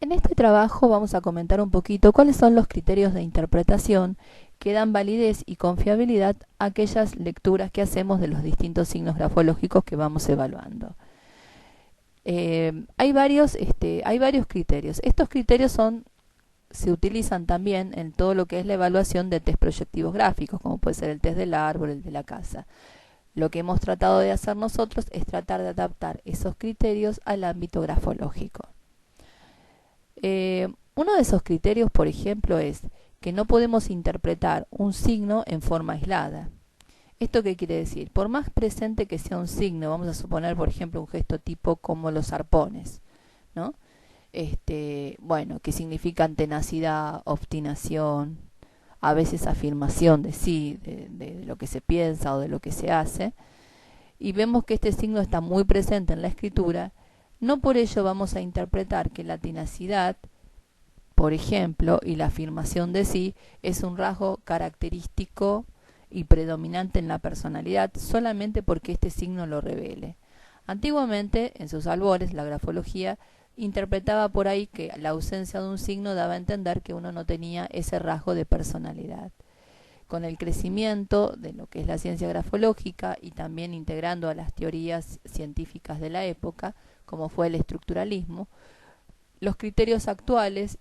En este trabajo vamos a comentar un poquito cuáles son los criterios de interpretación que dan validez y confiabilidad a aquellas lecturas que hacemos de los distintos signos grafológicos que vamos evaluando. Hay varios criterios. Estos criterios se utilizan también en todo lo que es la evaluación de test proyectivos gráficos, como puede ser el test del árbol, el de la casa. Lo que hemos tratado de hacer nosotros es tratar de adaptar esos criterios al ámbito grafológico. Uno de esos criterios, por ejemplo, es que no podemos interpretar un signo en forma aislada. ¿Esto qué quiere decir? Por más presente que sea un signo, vamos a suponer, por ejemplo, un gesto tipo como los arpones, ¿no? Bueno, que significan tenacidad, obstinación, a veces afirmación de sí, de lo que se piensa o de lo que se hace, y vemos que este signo está muy presente en la escritura, no por ello vamos a interpretar que la tenacidad, por ejemplo, y la afirmación de sí es un rasgo característico y predominante en la personalidad solamente porque este signo lo revele. Antiguamente, en sus albores, la grafología interpretaba por ahí que la ausencia de un signo daba a entender que uno no tenía ese rasgo de personalidad. Con el crecimiento de lo que es la ciencia grafológica y también integrando a las teorías científicas de la época, como fue el estructuralismo, los criterios actuales,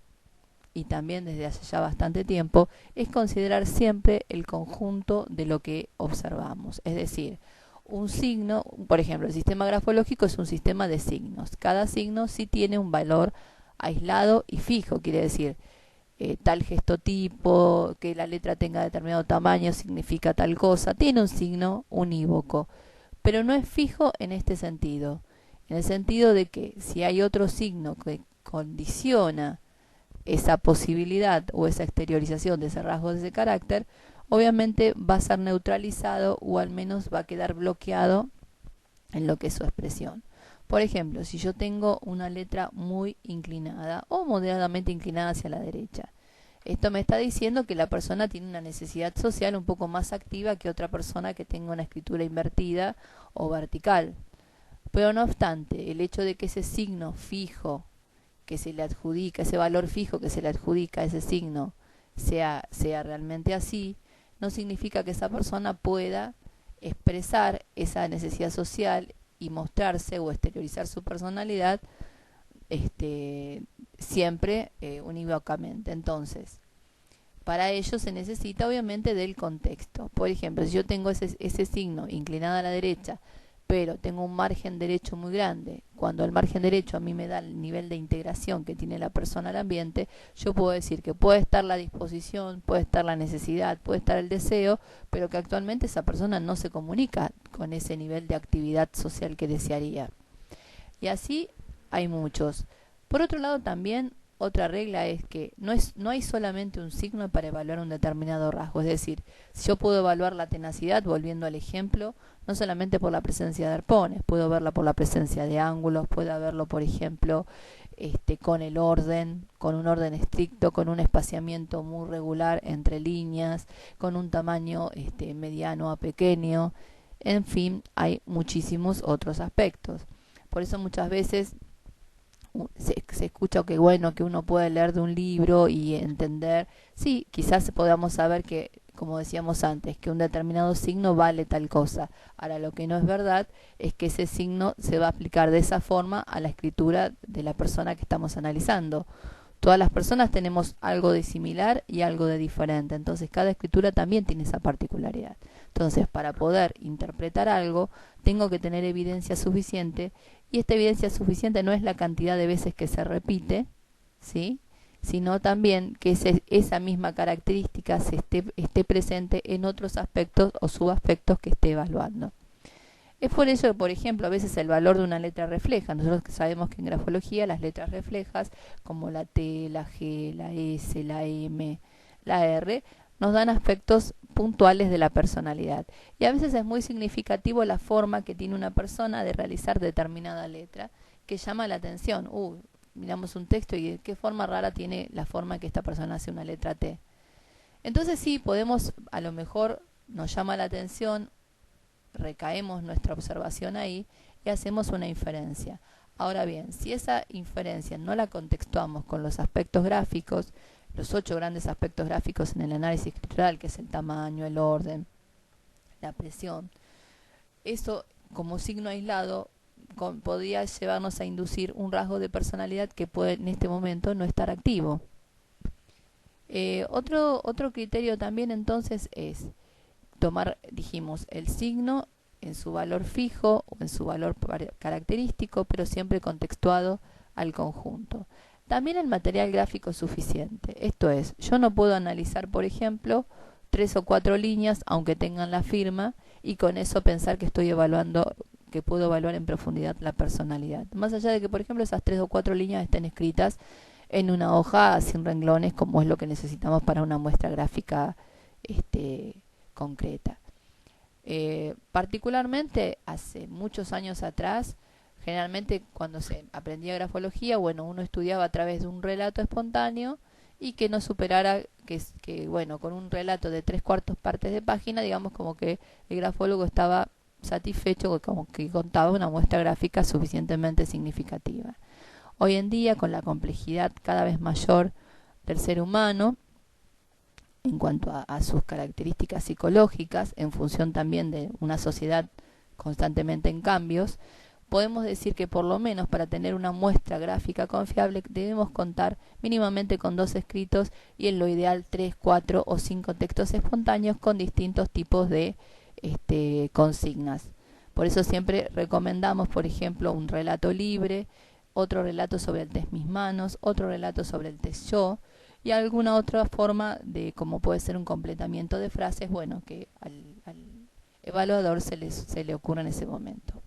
y también desde hace ya bastante tiempo, es considerar siempre el conjunto de lo que observamos. Es decir, un signo, por ejemplo, el sistema grafológico es un sistema de signos. Cada signo sí tiene un valor aislado y fijo, quiere decir, tal gestotipo, que la letra tenga determinado tamaño significa tal cosa, tiene un signo unívoco, pero no es fijo en este sentido, en el sentido de que si hay otro signo que condiciona esa posibilidad o esa exteriorización de ese rasgo de ese carácter, obviamente va a ser neutralizado o al menos va a quedar bloqueado en lo que es su expresión. Por ejemplo, si yo tengo una letra muy inclinada o moderadamente inclinada hacia la derecha, esto me está diciendo que la persona tiene una necesidad social un poco más activa que otra persona que tenga una escritura invertida o vertical. Pero no obstante, el hecho de que ese signo fijo que se le adjudica, ese valor fijo que se le adjudica a ese signo, sea realmente así, no significa que esa persona pueda expresar esa necesidad social y mostrarse o exteriorizar su personalidad siempre unívocamente. Entonces, para ello se necesita obviamente del contexto. Por ejemplo, si yo tengo ese signo inclinado a la derecha, pero tengo un margen derecho muy grande, cuando el margen derecho a mí me da el nivel de integración que tiene la persona al ambiente, yo puedo decir que puede estar la disposición, puede estar la necesidad, puede estar el deseo, pero que actualmente esa persona no se comunica con ese nivel de actividad social que desearía. Y así hay muchos. Por otro lado, también otra regla es que no hay solamente un signo para evaluar un determinado rasgo. Es decir, si yo puedo evaluar la tenacidad, volviendo al ejemplo, no solamente por la presencia de arpones, puedo verla por la presencia de ángulos, puedo verlo, por ejemplo, con el orden, con un orden estricto, con un espaciamiento muy regular entre líneas, con un tamaño mediano a pequeño. En fin, hay muchísimos otros aspectos. Por eso muchas veces se escucha que bueno, que uno puede leer de un libro y entender, sí, quizás podamos saber que, como decíamos antes, que un determinado signo vale tal cosa. Ahora, lo que no es verdad es que ese signo se va a aplicar de esa forma a la escritura de la persona que estamos analizando. Todas las personas tenemos algo de similar y algo de diferente, entonces cada escritura también tiene esa particularidad. Entonces, para poder interpretar algo, tengo que tener evidencia suficiente, y esta evidencia suficiente no es la cantidad de veces que se repite, ¿sí?, sino también que esa misma característica esté presente en otros aspectos o subaspectos que esté evaluando. Es por ello que, por ejemplo, a veces el valor de una letra refleja. Nosotros sabemos que en grafología las letras reflejas, como la T, la G, la S, la M, la R, nos dan aspectos puntuales de la personalidad. Y a veces es muy significativo la forma que tiene una persona de realizar determinada letra, que llama la atención. Miramos un texto y qué forma rara tiene la forma que esta persona hace una letra T. Entonces sí, podemos, a lo mejor nos llama la atención, recaemos nuestra observación ahí y hacemos una inferencia. Ahora bien, si esa inferencia no la contextuamos con los aspectos gráficos, los 8 grandes aspectos gráficos en el análisis escritural, que es el tamaño, el orden, la presión, eso como signo aislado podría llevarnos a inducir un rasgo de personalidad que puede en este momento no estar activo. Otro criterio también entonces es tomar, dijimos, el signo en su valor fijo o en su valor característico, pero siempre contextuado al conjunto. También el material gráfico es suficiente. Esto es, yo no puedo analizar, por ejemplo, 3 o 4 líneas, aunque tengan la firma, y con eso pensar que estoy evaluando, que puedo evaluar en profundidad la personalidad. Más allá de que, por ejemplo, esas 3 o 4 líneas estén escritas en una hoja sin renglones, como es lo que necesitamos para una muestra gráfica concreta. Particularmente hace muchos años atrás, generalmente cuando se aprendía grafología, bueno, uno estudiaba a través de un relato espontáneo y que no superara, bueno, con un relato de 3/4 partes de página, digamos como que el grafólogo estaba satisfecho, como que contaba una muestra gráfica suficientemente significativa. Hoy en día, con la complejidad cada vez mayor del ser humano, en cuanto a sus características psicológicas, en función también de una sociedad constantemente en cambios, podemos decir que por lo menos para tener una muestra gráfica confiable debemos contar mínimamente con 2 escritos y en lo ideal 3, 4 o 5 textos espontáneos con distintos tipos de consignas. Por eso siempre recomendamos, por ejemplo, un relato libre, otro relato sobre el test mis manos, otro relato sobre el test yo, y alguna otra forma de como puede ser un completamiento de frases, bueno, que al evaluador se le ocurra en ese momento.